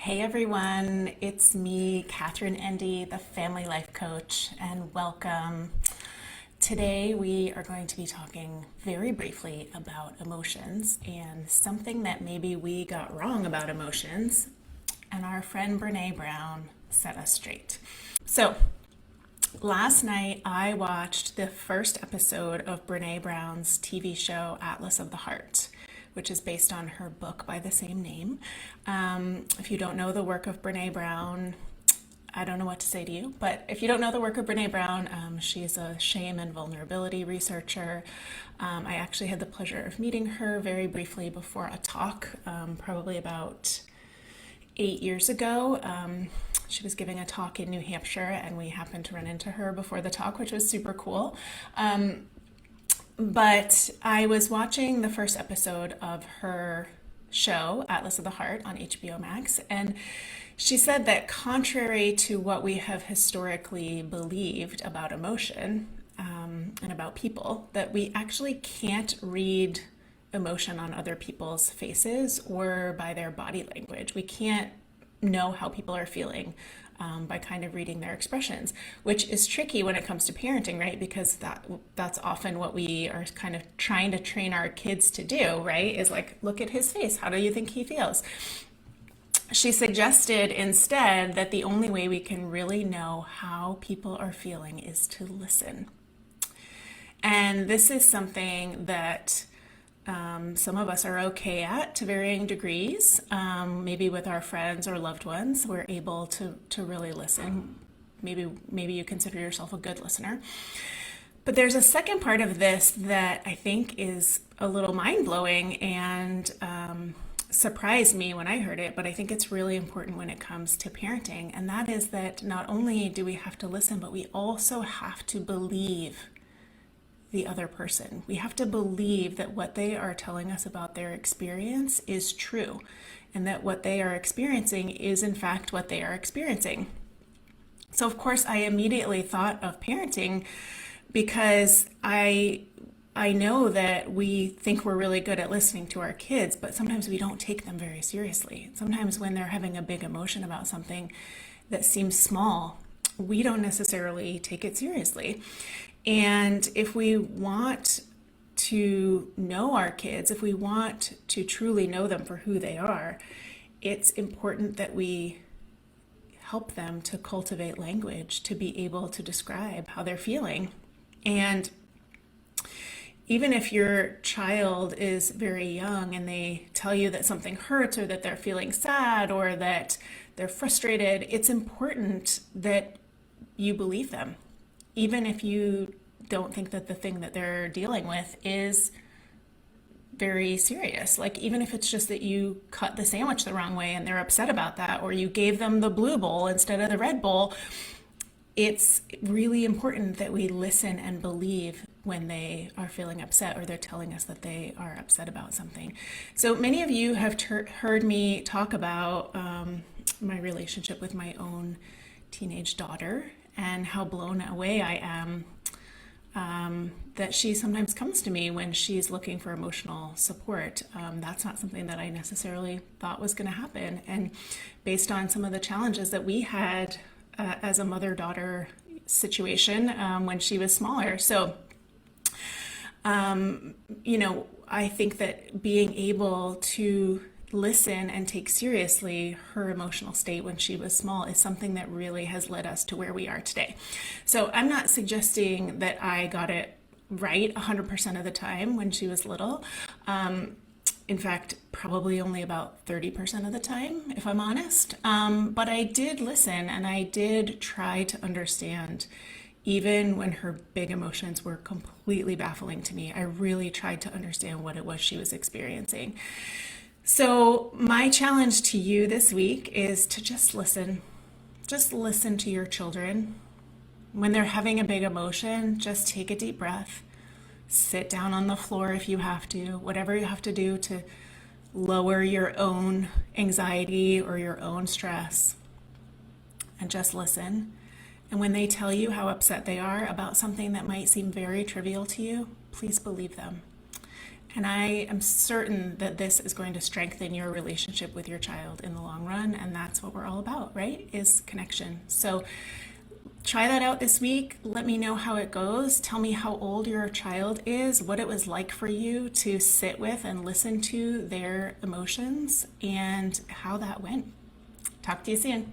Hey everyone, it's me, Catherine Endy, the Family Life Coach, and welcome. Today we are going to be talking very briefly about emotions and something that maybe we got wrong about emotions, and our friend Brene Brown set us straight. So, last night I watched the first episode of Brene Brown's TV show Atlas of the Heart, which is based on her book by the same name. If you don't know the work of Brene Brown, I don't know what to say to you, but if you don't know the work of Brene Brown, she's a shame and vulnerability researcher. I actually had the pleasure of meeting her very briefly before a talk, probably about 8 years ago. She was giving a talk in New Hampshire, and we happened to run into her before the talk, which was super cool. But I was watching the first episode of her show, Atlas of the Heart, on HBO Max, and she said that contrary to what we have historically believed about emotion and about people, that we actually can't read emotion on other people's faces or by their body language. We can't know how people are feeling by kind of reading their expressions, which is tricky when it comes to parenting, right? Because that's often what we are kind of trying to train our kids to do, right? Is like, look at his face. How do you think he feels? She suggested instead that the only way we can really know how people are feeling is to listen. And this is something that some of us are okay at to varying degrees. Maybe with our friends or loved ones, we're able to really listen. Maybe you consider yourself a good listener. But there's a second part of this that I think is a little mind-blowing and surprised me when I heard it, but I think it's really important when it comes to parenting. And that is that not only do we have to listen, but we also have to believe the other person. We have to believe that what they are telling us about their experience is true, and that what they are experiencing is in fact what they are experiencing. So of course I immediately thought of parenting because I know that we think we're really good at listening to our kids, but sometimes we don't take them very seriously. Sometimes when they're having a big emotion about something that seems small, we don't necessarily take it seriously. And if we want to know our kids, if we want to truly know them for who they are, it's important that we help them to cultivate language to be able to describe how they're feeling. And even if your child is very young and they tell you that something hurts or that they're feeling sad or that they're frustrated, it's important that you believe them. Even if you don't think that the thing that they're dealing with is very serious. Like, even if it's just that you cut the sandwich the wrong way and they're upset about that, or you gave them the blue bowl instead of the red bowl, it's really important that we listen and believe when they are feeling upset or they're telling us that they are upset about something. So many of you have heard me talk about my relationship with my own teenage daughter and how blown away I am that she sometimes comes to me when she's looking for emotional support. That's not something that I necessarily thought was going to happen. And based on some of the challenges that we had as a mother-daughter situation when she was smaller. So, I think that being able to listen and take seriously her emotional state when she was small is something that really has led us to where we are today. So I'm not suggesting that I got it right 100% of the time when she was little. In fact, probably only about 30% of the time, if I'm honest. But I did listen and I did try to understand, even when her big emotions were completely baffling to me. I really tried to understand what it was she was experiencing. So my challenge to you this week is to just listen. Just listen to your children. When they're having a big emotion, just take a deep breath. Sit down on the floor if you have to, whatever you have to do to lower your own anxiety or your own stress. And just listen. And when they tell you how upset they are about something that might seem very trivial to you, please believe them. And I am certain that this is going to strengthen your relationship with your child in the long run. And that's what we're all about, right? Is connection. So try that out this week. Let me know how it goes. Tell me how old your child is, what it was like for you to sit with and listen to their emotions, and how that went. Talk to you soon.